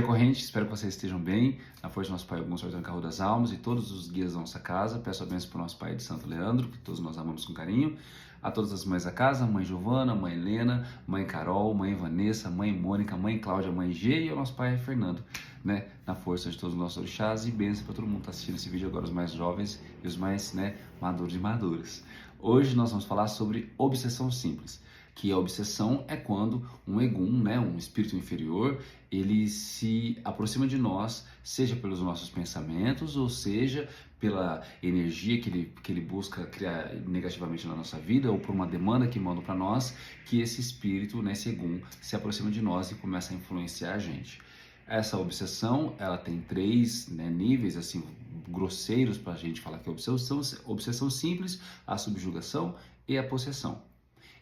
Corrente, espero que vocês estejam bem. Na força do nosso Pai, alguns sorteando carro das almas e todos os guias da nossa casa. Peço a bênção para o nosso Pai de Santo Leandro, que todos nós amamos com carinho. A todas as mães da casa, mãe Giovana, mãe Helena, mãe Carol, mãe Vanessa, mãe Mônica, mãe Cláudia, mãe G e ao nosso Pai Fernando, né? Na força de todos os nossos orixás e bênção para todo mundo que está assistindo esse vídeo agora, os mais jovens e os mais, maduros e maduras. Hoje nós vamos falar sobre obsessão simples. Que a obsessão é quando um egum, um espírito inferior, ele se aproxima de nós, seja pelos nossos pensamentos, ou seja pela energia que ele busca criar negativamente na nossa vida, ou por uma demanda que manda para nós, que esse espírito, esse egum, se aproxima de nós e começa a influenciar a gente. Essa obsessão, ela tem três níveis assim grosseiros para a gente falar que é obsessão simples, a subjugação e a possessão.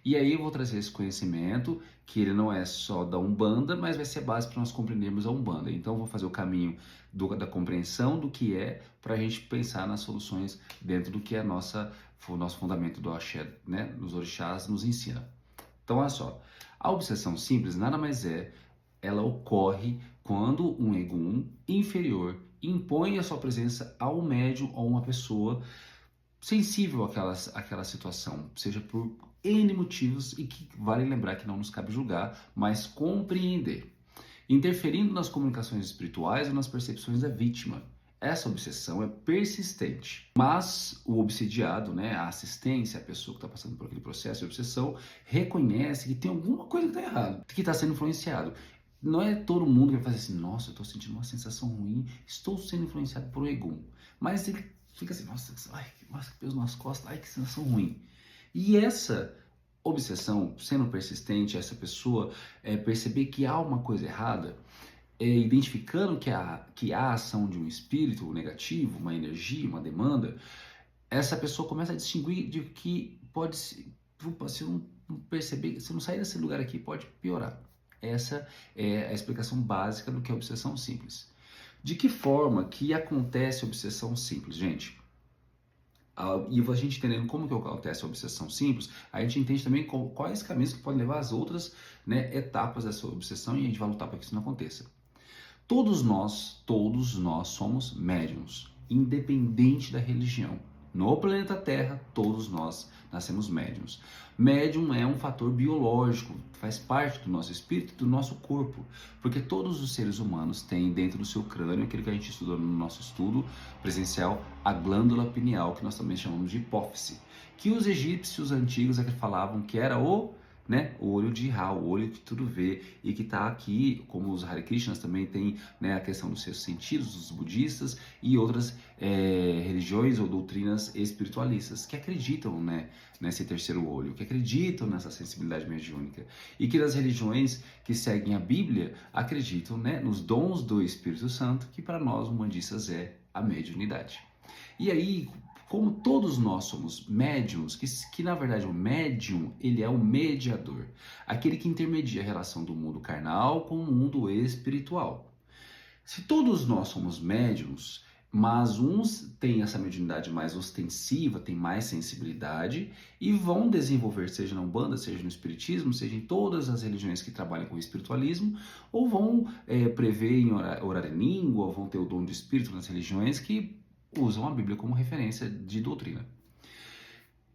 E aí eu vou trazer esse conhecimento, que ele não é só da Umbanda, mas vai ser base para nós compreendermos a Umbanda. Então eu vou fazer o caminho da compreensão do que é, para a gente pensar nas soluções dentro do que é o nosso fundamento do Axé, nos orixás nos ensina. Então olha só, a obsessão simples nada mais ela ocorre quando um egum inferior impõe a sua presença ao médium ou uma pessoa sensível àquela situação, seja por N motivos, e que vale lembrar que não nos cabe julgar, mas compreender, interferindo nas comunicações espirituais e nas percepções da vítima. Essa obsessão é persistente, mas o obsidiado, a assistência, a pessoa que está passando por aquele processo de obsessão, reconhece que tem alguma coisa que está errada, que está sendo influenciado. Não é todo mundo que vai fazer assim, nossa, eu estou sentindo uma sensação ruim, estou sendo influenciado por um egum. Mas ele fica assim, nossa, que peso nas costas, ai, que sensação ruim. E essa obsessão, sendo persistente, essa pessoa perceber que há uma coisa errada, identificando que há ação de um espírito negativo, uma energia, uma demanda, essa pessoa começa a distinguir de que pode, se eu não perceber, se eu não sair desse lugar aqui, pode piorar. Essa é a explicação básica do que é obsessão simples. De que forma que acontece a obsessão simples, gente? E a gente entendendo como que acontece a obsessão simples, a gente entende também quais caminhos que podem levar às outras etapas dessa obsessão, e a gente vai lutar para que isso não aconteça. Todos nós somos médiums, independente da religião. No planeta Terra, todos nós nascemos médiums. Médium é um fator biológico, faz parte do nosso espírito, do nosso corpo, porque todos os seres humanos têm dentro do seu crânio, aquilo que a gente estudou no nosso estudo presencial, a glândula pineal, que nós também chamamos de hipófise, que os egípcios antigos falavam que era o olho de Ra, o olho que tudo vê, e que está aqui, como os Hare Krishnas também tem a questão dos seus sentidos, dos budistas e outras religiões ou doutrinas espiritualistas que acreditam nesse terceiro olho, que acreditam nessa sensibilidade mediúnica, e que nas religiões que seguem a Bíblia acreditam nos dons do Espírito Santo, que para nós umbandistas é a mediunidade. E aí, como todos nós somos médiums, que na verdade o médium, ele é o mediador, aquele que intermedia a relação do mundo carnal com o mundo espiritual. Se todos nós somos médiums, mas uns têm essa mediunidade mais ostensiva, têm mais sensibilidade e vão desenvolver, seja na Umbanda, seja no Espiritismo, seja em todas as religiões que trabalham com o espiritualismo, ou vão prever em orar em língua, ou vão ter o dom de espírito nas religiões que usam a Bíblia como referência de doutrina.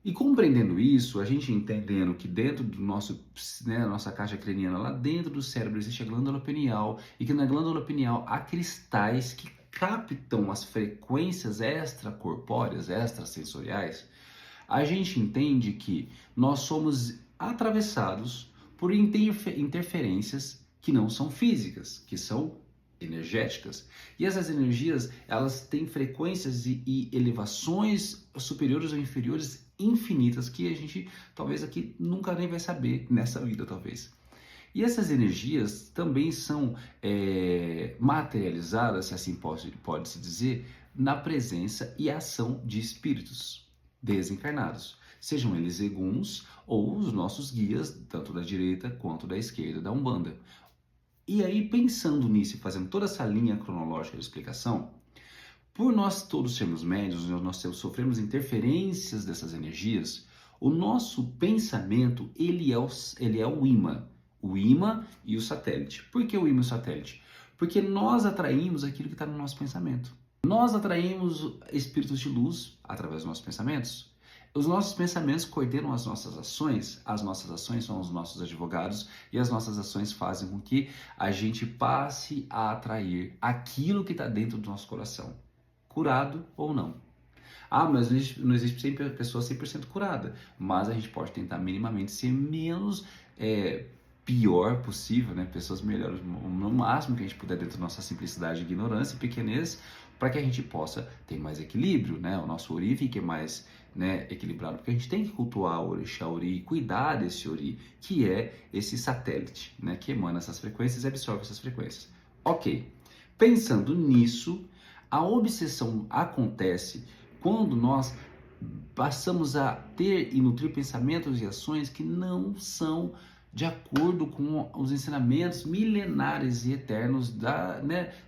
E compreendendo isso, a gente entendendo que dentro do nossa caixa craniana, lá dentro do cérebro, existe a glândula pineal, e que na glândula pineal há cristais que captam as frequências extracorpóreas, extrasensoriais, a gente entende que nós somos atravessados por interferências que não são físicas, que são energéticas. E essas energias, elas têm frequências e elevações superiores ou inferiores infinitas, que a gente talvez aqui nunca nem vai saber nessa vida, talvez. E essas energias também são materializadas, se assim pode-se dizer, na presença e ação de espíritos desencarnados, sejam eles eguns ou os nossos guias, tanto da direita quanto da esquerda da Umbanda. E aí, pensando nisso e fazendo toda essa linha cronológica de explicação, por nós todos sermos médiuns, nós sofremos interferências dessas energias, o nosso pensamento, ele é o imã e o satélite. Por que o imã e o satélite? Porque nós atraímos aquilo que está no nosso pensamento. Nós atraímos espíritos de luz através dos nossos pensamentos. Os nossos pensamentos coordenam as nossas ações são os nossos advogados e as nossas ações fazem com que a gente passe a atrair aquilo que está dentro do nosso coração, curado ou não. Ah, mas não existe pessoa 100% curada, mas a gente pode tentar minimamente ser menos pior possível, né? Pessoas melhores no máximo que a gente puder dentro da nossa simplicidade, ignorância e pequenez, para que a gente possa ter mais equilíbrio, né? O nosso ori fique mais, né, equilibrado, porque a gente tem que cultuar o orixá ori, cuidar desse ori, que é esse satélite, né, que emana essas frequências e absorve essas frequências. Ok, pensando nisso, a obsessão acontece quando nós passamos a ter e nutrir pensamentos e ações que não são de acordo com os ensinamentos milenares e eternos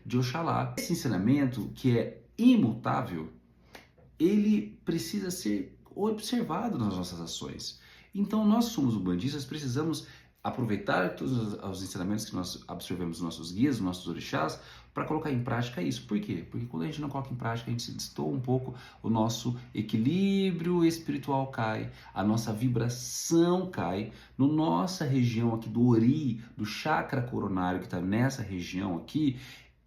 de Oxalá. Esse ensinamento, que é imutável, ele precisa ser observado nas nossas ações. Então, nós somos umbandistas, precisamos aproveitar todos os ensinamentos que nós absorvemos dos nossos guias, dos nossos orixás, para colocar em prática isso. Por quê? Porque quando a gente não coloca em prática, a gente se destoa um pouco, o nosso equilíbrio espiritual cai, a nossa vibração cai, na nossa região aqui do ori, do chakra coronário que está nessa região aqui,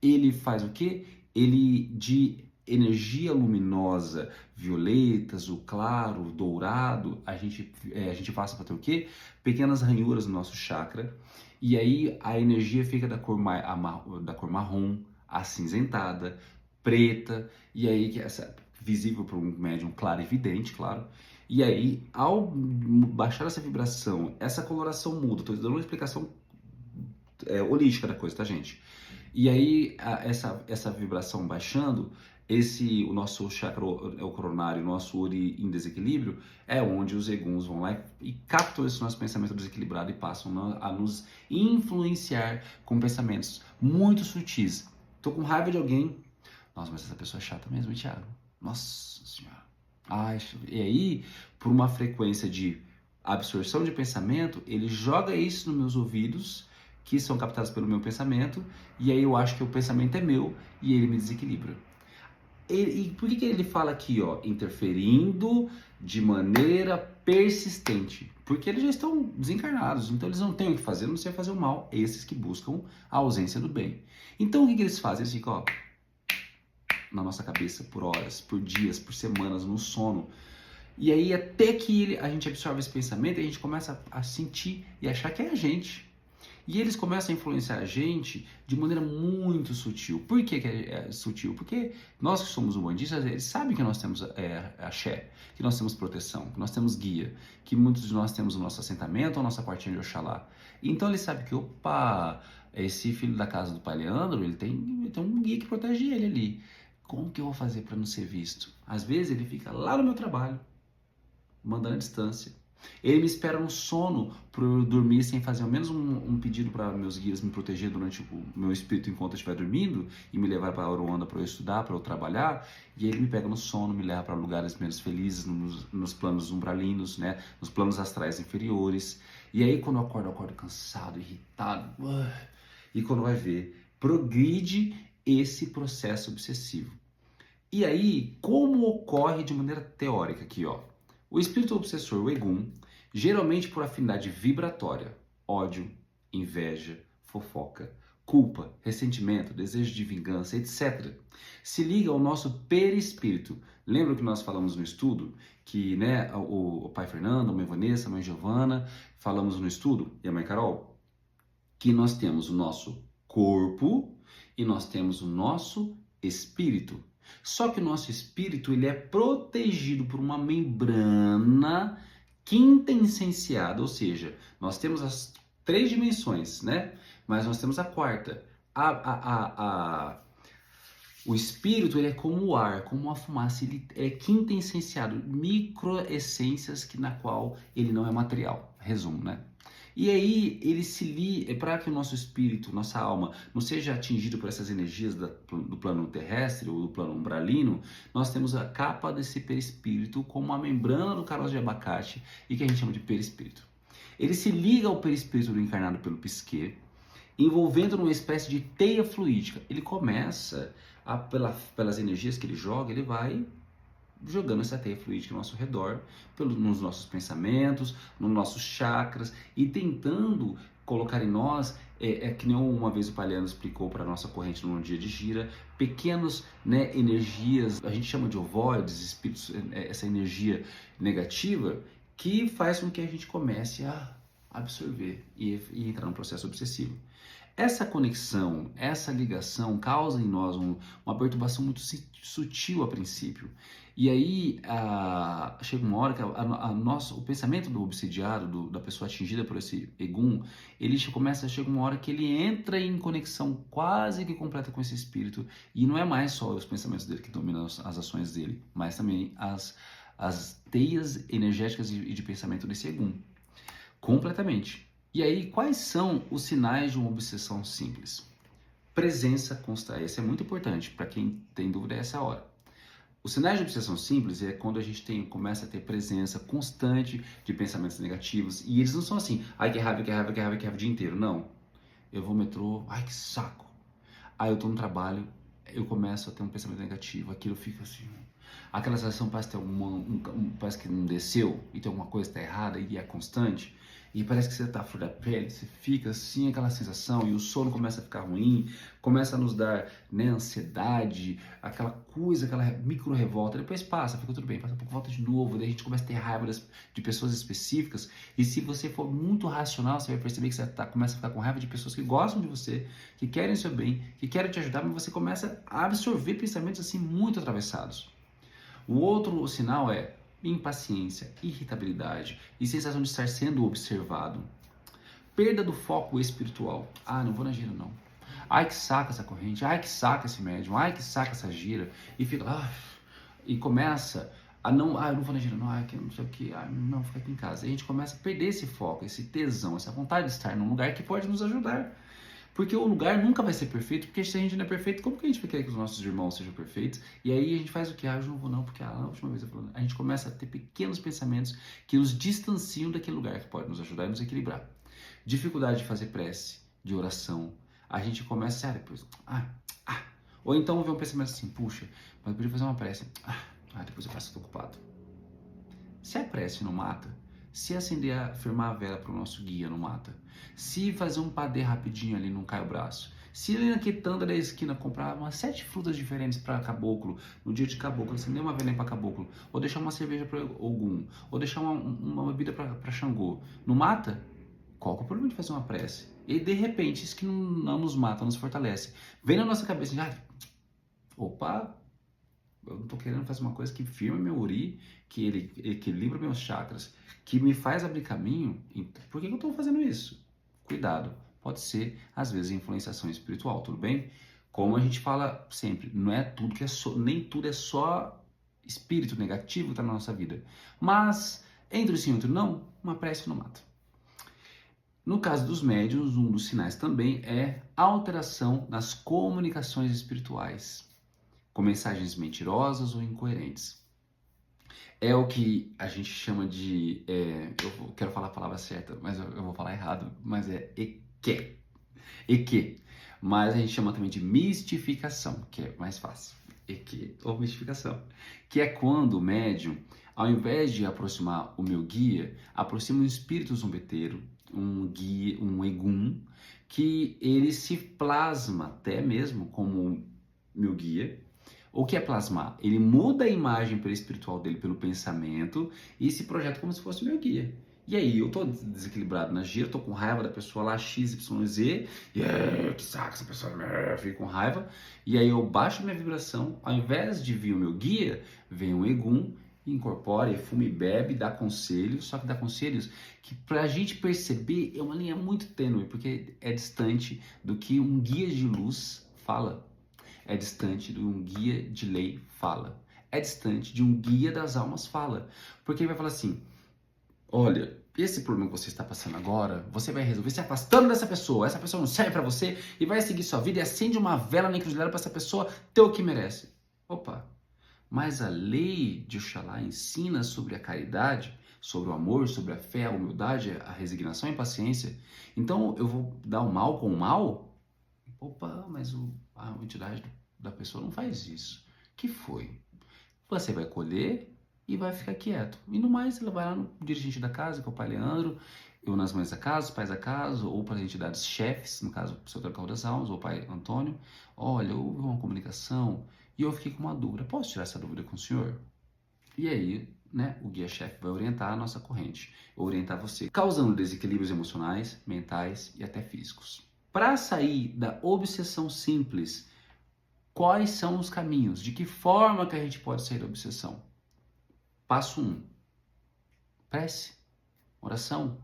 ele faz o quê? Ele de energia luminosa, violeta, azul claro, dourado, a gente passa para ter o quê? Pequenas ranhuras no nosso chakra, e aí a energia fica da cor marrom, acinzentada, preta, e aí que essa visível para um médium claro e evidente, claro. E aí, ao baixar essa vibração, essa coloração muda. Estou dando uma explicação holística da coisa, tá, gente? E aí, essa vibração baixando, o nosso chakra o coronário, o nosso ori em desequilíbrio, é onde os eguns vão lá e captam esse nosso pensamento desequilibrado e passam a nos influenciar com pensamentos muito sutis. Tô com raiva de alguém. Nossa, mas essa pessoa é chata mesmo, hein, Thiago? Nossa Senhora. Ai, e aí, por uma frequência de absorção de pensamento, ele joga isso nos meus ouvidos, que são captados pelo meu pensamento, e aí eu acho que o pensamento é meu e ele me desequilibra. E por que ele fala aqui, ó, interferindo de maneira persistente? Porque eles já estão desencarnados, então eles não têm o que fazer, não sei fazer o mal, esses que buscam a ausência do bem. Então o que eles fazem? Eles ficam, ó, na nossa cabeça por horas, por dias, por semanas, no sono. E aí até que a gente absorve esse pensamento, a gente começa a sentir e achar que é a gente. E eles começam a influenciar a gente de maneira muito sutil. Por que é sutil? Porque nós que somos umbandistas, eles sabem que nós temos axé, que nós temos proteção, que nós temos guia, que muitos de nós temos o nosso assentamento, a nossa quartinha de Oxalá. Então eles sabem que, opa, esse filho da casa do pai Leandro, ele tem um guia que protege ele ali. Como que eu vou fazer para não ser visto? Às vezes ele fica lá no meu trabalho, mandando a distância. Ele me espera no sono para eu dormir sem fazer ao menos um pedido para meus guias me proteger durante o meu espírito enquanto eu estiver dormindo e me levar para a Aruanda para eu estudar, para eu trabalhar. E ele me pega no sono, me leva para lugares menos felizes, nos planos umbralinos, né? Nos planos astrais inferiores. E aí quando eu acordo cansado, irritado. E quando vai ver, progride esse processo obsessivo. E aí, como ocorre de maneira teórica aqui, ó? O espírito obsessor, o Egum, geralmente por afinidade vibratória, ódio, inveja, fofoca, culpa, ressentimento, desejo de vingança, etc., se liga ao nosso perispírito. Lembra que nós falamos no estudo que, né, o pai Fernando, a mãe Vanessa, a mãe Giovana, falamos no estudo, e a mãe Carol, que nós temos o nosso corpo e nós temos o nosso espírito. Só que o nosso espírito ele é protegido por uma membrana quintessenciada, ou seja, nós temos as 3 dimensões, né? Mas nós temos a quarta. O espírito ele é como o ar, como uma fumaça, ele é quintessenciado, microessências na qual ele não é material. Resumo, né? E aí ele se liga, para que o nosso espírito, nossa alma, não seja atingido por essas energias do plano terrestre ou do plano umbralino, nós temos a capa desse perispírito como a membrana do caroço de abacate e que a gente chama de perispírito. Ele se liga ao perispírito do encarnado pelo psique envolvendo numa espécie de teia fluídica. Ele começa, pelas energias que ele joga, ele vai jogando essa teia fluídica ao nosso redor, nos nossos pensamentos, nos nossos chakras, e tentando colocar em nós, que nem uma vez o Paliano explicou para a nossa corrente no dia de gira, pequenos, né, energias, a gente chama de ovoides, espíritos, essa energia negativa, que faz com que a gente comece a absorver e entrar num processo obsessivo. Essa conexão, essa ligação causa em nós uma perturbação muito sutil a princípio. E aí chega uma hora que o pensamento do obsidiado, da pessoa atingida por esse egum, chega uma hora que ele entra em conexão quase que completa com esse espírito. E não é mais só os pensamentos dele que dominam as ações dele, mas também as teias energéticas e de pensamento desse egum. Completamente. E aí, quais são os sinais de uma obsessão simples? Presença constante. Esse é muito importante, para quem tem dúvida, é essa hora. Os sinais de obsessão simples é quando a gente começa a ter presença constante de pensamentos negativos. E eles não são assim, ai que raiva, que raiva, que raiva, que raiva o dia inteiro. Não. Eu vou no metrô, ai que saco. Aí eu tô no trabalho, eu começo a ter um pensamento negativo, aquilo fica assim. Aquela sensação parece que não desceu e tem alguma coisa que está errada e é constante. E parece que você está fora da pele, você fica assim, aquela sensação, e o sono começa a ficar ruim, começa a nos dar, né, ansiedade, aquela coisa, aquela micro revolta, depois passa, fica tudo bem, passa um pouco, volta de novo, daí a gente começa a ter raiva de pessoas específicas, e se você for muito racional, você vai perceber que você começa a ficar com raiva de pessoas que gostam de você, que querem o seu bem, que querem te ajudar, mas você começa a absorver pensamentos assim muito atravessados. O outro sinal é impaciência, irritabilidade e sensação de estar sendo observado. Perda do foco espiritual. Ah, não vou na gira não. Ai que saca essa corrente, ai que saca esse médium, ai que saca essa gira. E fica e começa a não, eu não vou na gira não, que não sei o que, não, fica aqui em casa. E a gente começa a perder esse foco, esse tesão, essa vontade de estar num lugar que pode nos ajudar. Porque o lugar nunca vai ser perfeito, porque se a gente não é perfeito, como que a gente vai querer que os nossos irmãos sejam perfeitos? E aí a gente faz o que? Eu não vou não, porque na última vez a gente começa a ter pequenos pensamentos que nos distanciam daquele lugar que pode nos ajudar e nos equilibrar. Dificuldade de fazer prece, de oração. A gente começa, depois, ou então vem um pensamento assim, puxa, mas eu podia fazer uma prece. Depois eu faço, estou ocupado. Se a prece não mata, se firmar a vela para o nosso guia não mata, se fazer um padê rapidinho ali não cai o braço, se ali na quitanda da esquina comprar umas 7 frutas diferentes para caboclo, no dia de caboclo, acender uma velinha para caboclo, ou deixar uma cerveja para Ogum, ou deixar uma bebida para Xangô, não mata? Qual que é o problema de fazer uma prece? E de repente, isso que não nos mata, nos fortalece. Vem na nossa cabeça, opa, eu não estou querendo fazer uma coisa que firma meu uri, que ele equilibra meus chakras, que me faz abrir caminho. Por que eu estou fazendo isso? Cuidado, pode ser, às vezes, influenciação espiritual, tudo bem? Como a gente fala sempre, não é tudo que nem tudo é só espírito negativo que está na nossa vida. Mas, entre sim e outro não, uma prece não mata. No caso dos médiuns, um dos sinais também é alteração nas comunicações espirituais, com mensagens mentirosas ou incoerentes. É o que a gente chama de, eu quero falar a palavra certa, mas eu vou falar errado, mas é eque. Mas a gente chama também de mistificação, que é mais fácil. Eque ou mistificação. Que é quando o médium, ao invés de aproximar o meu guia, aproxima um espírito zombeteiro, um guia, um egum, que ele se plasma até mesmo como meu guia. O que é plasmar? Ele muda a imagem espiritual dele pelo pensamento e se projeta como se fosse o meu guia. E aí, eu tô desequilibrado na gira, tô com raiva da pessoa lá, XYZ, e que saco essa pessoa, eu fico com raiva. E aí eu baixo minha vibração, ao invés de vir o meu guia, vem um egum, incorpora, e fuma e bebe, dá conselhos, só que dá conselhos que pra gente perceber é uma linha muito tênue, porque é distante do que um guia de luz fala. É distante de um guia de lei fala. É distante de um guia das almas fala. Porque ele vai falar assim, olha, esse problema que você está passando agora, você vai resolver se afastando dessa pessoa. Essa pessoa não serve para você e vai seguir sua vida e acende uma vela na encruzilhada para essa pessoa ter o que merece. Opa, mas a lei de Oxalá ensina sobre a caridade sobre o amor, sobre a fé, a humildade, a resignação e a paciência. Então eu vou dar o mal com o mal? Opa, mas a entidade da pessoa não faz isso. Que foi? Você vai colher e vai ficar quieto. E no mais, ela vai lá no dirigente da casa, que é o pai Leandro, eu nas mães da casa, os pais da casa, ou para as entidades chefes, no caso, o seu Carro das Almas, ou o pai Antônio. Olha, houve uma comunicação e eu fiquei com uma dúvida. Posso tirar essa dúvida com o senhor? E aí, né, o guia-chefe vai orientar a nossa corrente, orientar você, causando desequilíbrios emocionais, mentais e até físicos. Para sair da obsessão simples, quais são os caminhos? De que forma que a gente pode sair da obsessão? Passo 1. Prece, oração,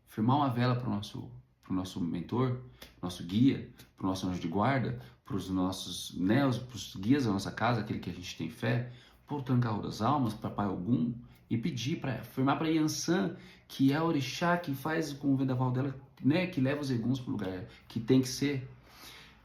firmar uma vela para o nosso mentor, nosso guia, para o nosso anjo de guarda, para os nossos pros guias da nossa casa, aquele que a gente tem fé, para o Tranca-Rua das Almas, para Pai Ogum, e pedir para firmar para Yansan, que é a orixá que faz com o vendaval dela, né, que leva os eguns para o lugar que tem que ser.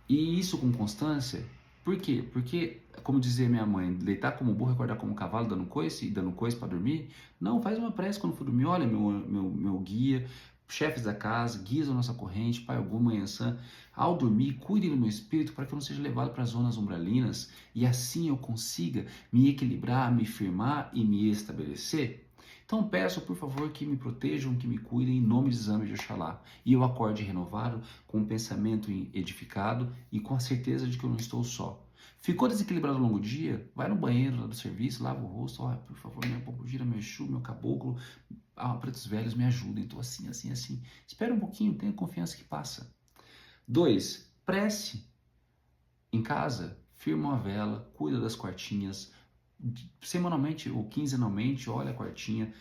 E isso com constância. Por quê? Porque, como dizia minha mãe, deitar como burro, acordar como cavalo, dando coice para dormir. Não, faz uma prece quando for dormir. Olha, meu guia, chefes da casa, guias da nossa corrente, Pai Ogum, Mãe Yansan, ao dormir, cuidem do meu espírito para que eu não seja levado para as zonas umbralinas e assim eu consiga me equilibrar, me firmar e me estabelecer. Então peço, por favor, que me protejam, que me cuidem, em nome de Zama de Oxalá. E eu acorde renovado, com um pensamento edificado e com a certeza de que eu não estou só. Ficou desequilibrado ao longo do dia? Vai no banheiro lá do serviço, lava o rosto, ó, por favor, minha pombogira, meu Exu, meu caboclo, pretos velhos, me ajudem, estou assim, assim, assim. Espera um pouquinho, tenha confiança que passa. 2. Prece. Em casa, firma uma vela, cuida das quartinhas, semanalmente ou quinzenalmente, olha a quartinha,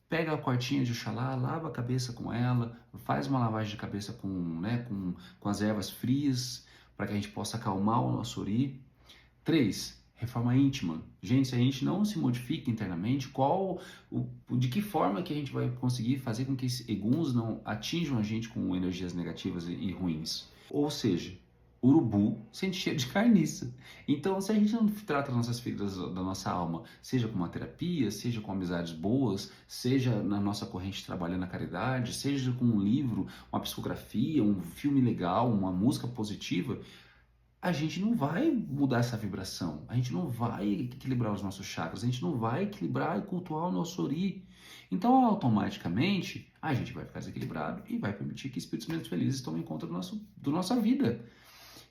pega a quartinha de Oxalá, lava a cabeça com ela, faz uma lavagem de cabeça com as ervas frias, para que a gente possa acalmar o nosso ori. 3. Reforma íntima. Gente, se a gente não se modifica internamente, de que forma que a gente vai conseguir fazer com que esses eguns não atinjam a gente com energias negativas e ruins? Ou seja, urubu sente cheiro de carniça. Então, se a gente não trata as nossas feridas da nossa alma, seja com uma terapia, seja com amizades boas, seja na nossa corrente trabalhando a caridade, seja com um livro, uma psicografia, um filme legal, uma música positiva, a gente não vai mudar essa vibração, a gente não vai equilibrar os nossos chakras, a gente não vai equilibrar e cultuar o nosso ori. Então, automaticamente, a gente vai ficar desequilibrado e vai permitir que espíritos menos felizes tomem conta da nossa vida.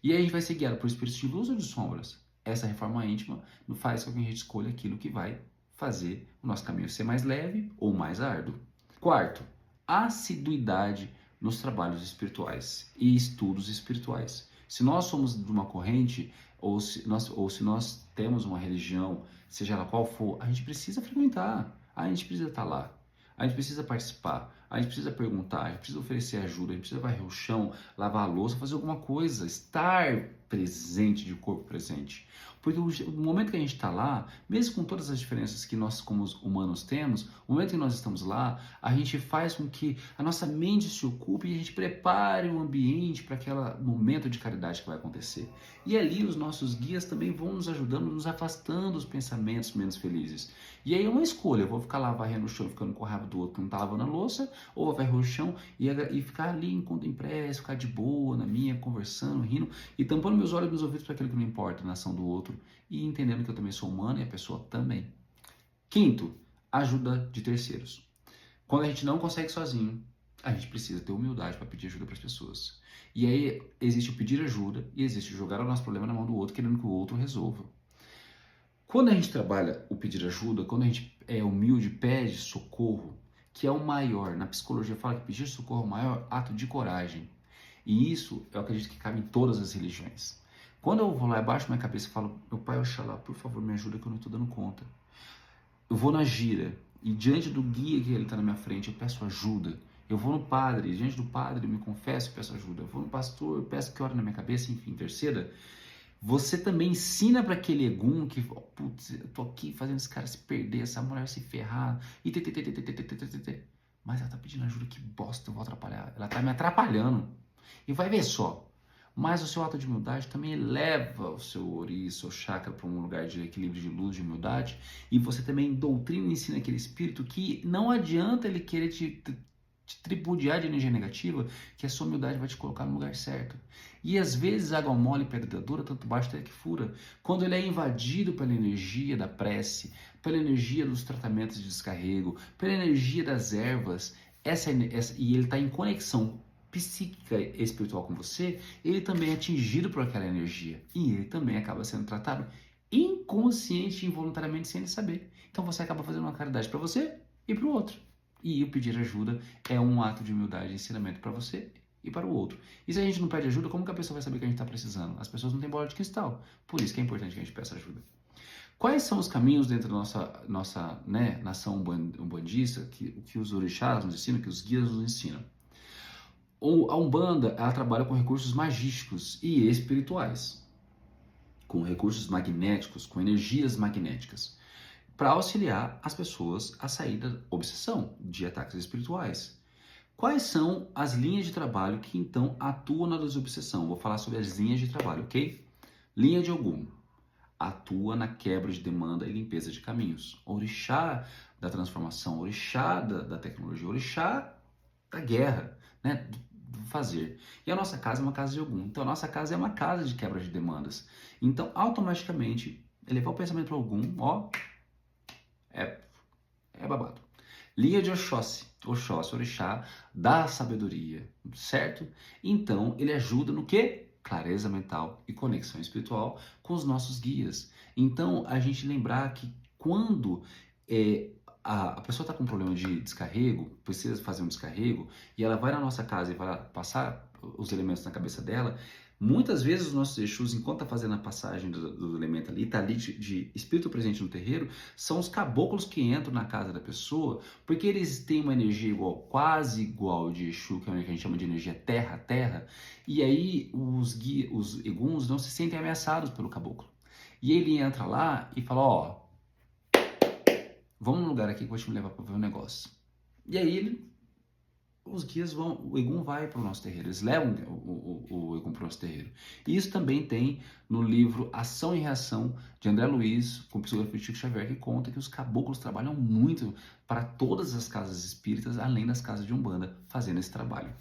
E aí a gente vai ser guiado por espíritos de luz ou de sombras. Essa reforma íntima faz com que a gente escolha aquilo que vai fazer o nosso caminho ser mais leve ou mais árduo. 4. Assiduidade nos trabalhos espirituais e estudos espirituais. Se nós somos de uma corrente ou se nós temos uma religião, seja ela qual for, a gente precisa frequentar, a gente precisa estar lá, a gente precisa participar, a gente precisa perguntar, a gente precisa oferecer ajuda, a gente precisa varrer o chão, lavar a louça, fazer alguma coisa, estar presente, de corpo presente. Porque o momento que a gente está lá, mesmo com todas as diferenças que nós como humanos temos, o momento que nós estamos lá, a gente faz com que a nossa mente se ocupe e a gente prepare o ambiente para aquele momento de caridade que vai acontecer. E ali os nossos guias também vão nos ajudando, nos afastando dos pensamentos menos felizes. E aí é uma escolha, eu vou ficar lá varrendo o chão, ficando com a raiva do outro que não está lavando a louça, ou vou varrer o chão e ficar ali enquanto em prece, ficar de boa na minha, conversando, rindo, e tampando meus olhos e meus ouvidos para aquilo que não importa na ação do outro, e entendendo que eu também sou humano e a pessoa também. 5. Ajuda de terceiros. Quando a gente não consegue sozinho, a gente precisa ter humildade para pedir ajuda para as pessoas. E aí existe o pedir ajuda e existe o jogar o nosso problema na mão do outro, querendo que o outro resolva. Quando a gente trabalha o pedir ajuda, quando a gente é humilde, pede socorro, que é o maior, na psicologia fala que pedir socorro é o maior ato de coragem. E isso eu acredito que cabe em todas as religiões. Quando eu vou lá, baixo minha cabeça e falo, meu pai Oxalá, por favor, me ajuda que eu não estou dando conta. Eu vou na gira e diante do guia que ele está na minha frente, eu peço ajuda. Eu vou no padre, diante do padre, eu me confesso e peço ajuda. Eu vou no pastor, eu peço que ore na minha cabeça, enfim. Terceira, você também ensina para aquele egum que, putz, eu tô aqui fazendo esse cara se perder, essa mulher se ferrar, e mas ela tá pedindo ajuda, que bosta, eu vou atrapalhar. Ela tá me atrapalhando. E vai ver só, mas o seu ato de humildade também eleva o seu ori, seu chakra para um lugar de equilíbrio, de luz, de humildade, e você também doutrina e ensina aquele espírito que não adianta ele querer te tripudiar de energia negativa, que a sua humildade vai te colocar no lugar certo. E às vezes água mole, pedra dura, tanto bate até que fura. Quando ele é invadido pela energia da prece, pela energia dos tratamentos de descarrego, pela energia das ervas, e ele está em conexão psíquica e espiritual com você, ele também é atingido por aquela energia. E ele também acaba sendo tratado inconsciente e involuntariamente sem ele saber. Então você acaba fazendo uma caridade para você e para o outro. E o pedir ajuda é um ato de humildade e ensinamento para você e para o outro. E se a gente não pede ajuda, como que a pessoa vai saber que a gente está precisando? As pessoas não têm bola de cristal. Por isso que é importante que a gente peça ajuda. Quais são os caminhos dentro da nossa nação umbandista que os orixás nos ensinam, que os guias nos ensinam? A Umbanda, ela trabalha com recursos magísticos e espirituais, com recursos magnéticos, com energias magnéticas, para auxiliar as pessoas a sair da obsessão de ataques espirituais. Quais são as linhas de trabalho que então atuam na desobsessão? Vou falar sobre as linhas de trabalho, ok? Linha de Ogum atua na quebra de demanda e limpeza de caminhos. Orixá da transformação, orixá da tecnologia, orixá da guerra, né? Do fazer. E a nossa casa é uma casa de Ogum. Então a nossa casa é uma casa de quebra de demandas. Então automaticamente elevar o pensamento para Ogum, ó, é babado. Linha de Oxóssi, orixá da sabedoria, certo? Então, ele ajuda no quê? Clareza mental e conexão espiritual com os nossos guias. Então, a gente lembrar que quando a pessoa está com um problema de descarrego, precisa fazer um descarrego, e ela vai na nossa casa e vai passar os elementos na cabeça dela, muitas vezes os nossos Exus, enquanto está fazendo a passagem do elemento ali, está ali de espírito presente no terreiro, são os caboclos que entram na casa da pessoa, porque eles têm uma energia igual, quase igual de Exu, que é o que a gente chama de energia terra, e aí os eguns não se sentem ameaçados pelo caboclo. E ele entra lá e fala, ó, vamos num lugar aqui que eu vou te levar para ver um negócio. E aí os guias o Egum vai para o nosso terreiro, eles levam o Egum para o nosso terreiro. E isso também tem no livro Ação e Reação, de André Luiz, com psicografia de Chico Xavier, que conta que os caboclos trabalham muito para todas as casas espíritas, além das casas de Umbanda, fazendo esse trabalho.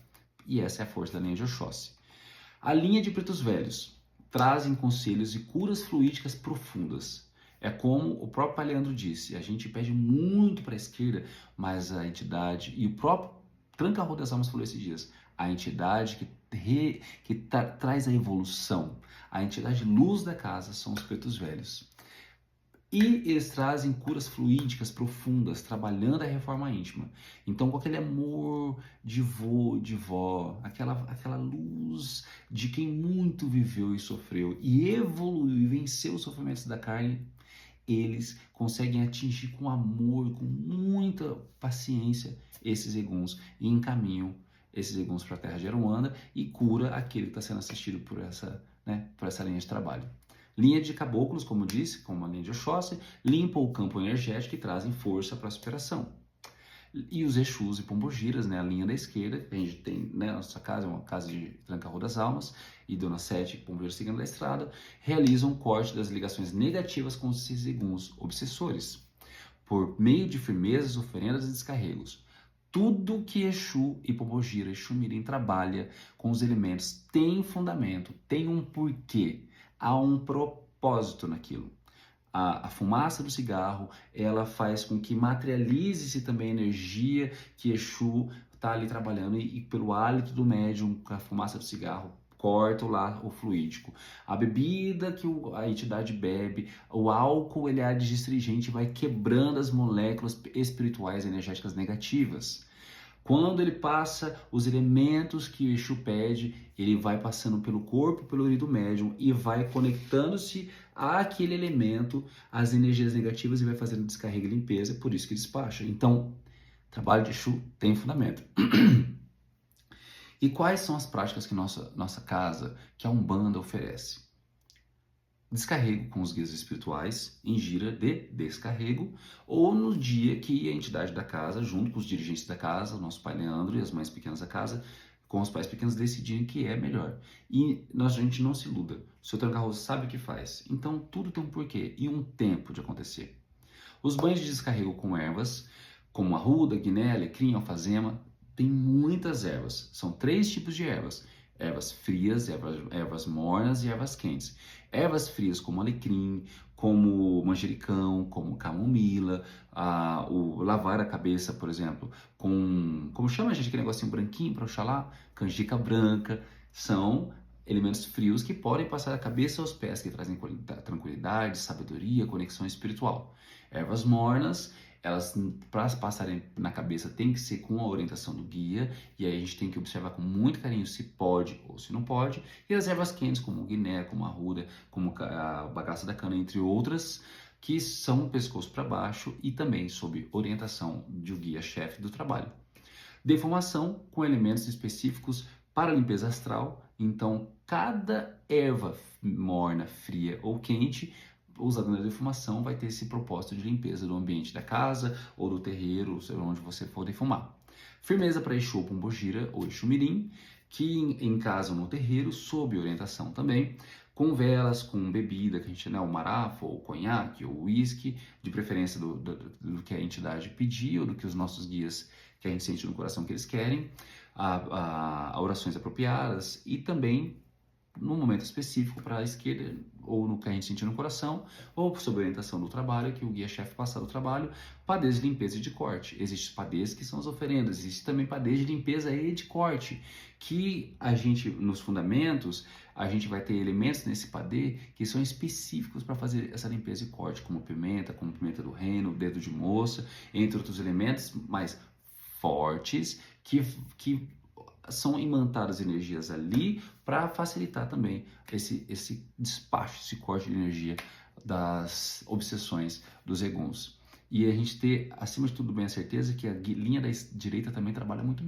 E essa é a força da linha de Oxóssi. A linha de Pretos Velhos trazem conselhos e curas fluídicas profundas. É como o próprio Pai Leandro disse, a gente pede muito para a esquerda, mas a entidade e o próprio Tranca-Rua das Almas falou esses dias, a entidade que traz a evolução, a entidade luz da casa são os pretos velhos. E eles trazem curas fluídicas profundas, trabalhando a reforma íntima. Então, com aquele amor de vô, de vó, aquela luz de quem muito viveu e sofreu e evoluiu e venceu os sofrimentos da carne, eles conseguem atingir com amor, com muita paciência, esses eguns e encaminham esses eguns para a terra de Aruanda e cura aquele que está sendo assistido por essa linha de trabalho. Linha de caboclos, como disse, como a linha de Oxóssi, limpa o campo energético e trazem força para a superação. E os Exus e Pombogiras, né, a linha da esquerda, que a gente tem, né, nossa casa é uma casa de Tranca-Rua das Almas, e Dona Sete, Pombogira seguindo da estrada, realizam um corte das ligações negativas com esses eguns obsessores, por meio de firmezas, oferendas e descarregos. Tudo que Exu e Pombogira, Exu Mirim trabalha com os elementos tem fundamento, tem um porquê, há um propósito naquilo. A fumaça do cigarro, ela faz com que materialize-se também a energia que Exu está ali trabalhando e pelo hálito do médium, com a fumaça do cigarro, corta o fluídico. A bebida que a entidade bebe, o álcool, ele é adstringente, vai quebrando as moléculas espirituais energéticas negativas. Quando ele passa os elementos que o Exu pede, ele vai passando pelo corpo, pelo ori do médium e vai conectando-se àquele elemento, às energias negativas e vai fazendo descarrega e limpeza, por isso que despacha. Então, trabalho de Exu tem fundamento. E quais são as práticas que nossa casa, que a Umbanda oferece? Descarrego com os guias espirituais em gira de descarrego ou no dia que a entidade da casa, junto com os dirigentes da casa, o nosso pai Leandro e as mães pequenas da casa, com os pais pequenos decidirem que é melhor. E a gente não se iluda. O seu tranca-rosas sabe o que faz. Então tudo tem um porquê e um tempo de acontecer. Os banhos de descarrego com ervas, como arruda, guiné, alecrim, alfazema, tem muitas ervas. São 3 tipos de ervas. Ervas frias, ervas mornas e ervas quentes. Ervas frias como alecrim, como manjericão, como camomila, o lavar a cabeça, por exemplo, como chama a gente aquele negocinho branquinho para Oxalá? Canjica branca, são elementos frios que podem passar da cabeça aos pés, que trazem tranquilidade, sabedoria, conexão espiritual. Ervas mornas, elas para passarem na cabeça tem que ser com a orientação do guia, e aí a gente tem que observar com muito carinho se pode ou se não pode. E as ervas quentes, como o guiné, como a arruda, como a bagaça da cana, entre outras, que são pescoço para baixo e também sob orientação do guia-chefe do trabalho. Defumação com elementos específicos para limpeza astral. Então, cada erva morna, fria ou quente usada na defumação vai ter esse propósito de limpeza do ambiente da casa ou do terreiro, onde você for defumar. Firmeza para Exu Pombogira ou Exu Mirim, que em casa ou no terreiro, sob orientação também, com velas, com bebida, que a gente, né, o marafo, ou o conhaque, ou o uísque, de preferência do que a entidade pedir ou do que os nossos guias, que a gente sente no coração que eles querem, a orações apropriadas e também no momento específico para a esquerda, ou no que a gente sentir no coração, ou sob orientação do trabalho, que o guia-chefe passar do trabalho, padês de limpeza e de corte. Existem padês que são as oferendas, existe também padês de limpeza e de corte, que a gente, nos fundamentos, a gente vai ter elementos nesse padê que são específicos para fazer essa limpeza e corte, como pimenta do reino, dedo de moça, entre outros elementos mais fortes que são imantadas energias ali para facilitar também esse despacho, esse corte de energia das obsessões dos eguns. E a gente ter, acima de tudo, bem a certeza que a linha da direita também trabalha muito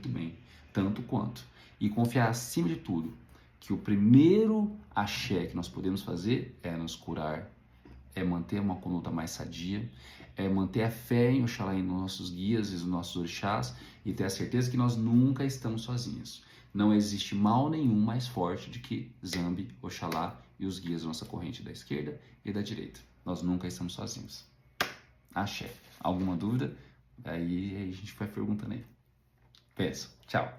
bem, tanto quanto. E confiar, acima de tudo, que o primeiro axé que nós podemos fazer é nos curar, é manter uma conduta mais sadia, é manter a fé em Oxalá, em nossos guias e nos nossos orixás, e ter a certeza que nós nunca estamos sozinhos. Não existe mal nenhum mais forte do que Zambi, Oxalá e os guias da nossa corrente da esquerda e da direita. Nós nunca estamos sozinhos. Axé. Alguma dúvida? Aí a gente vai perguntando aí. Peço. Tchau.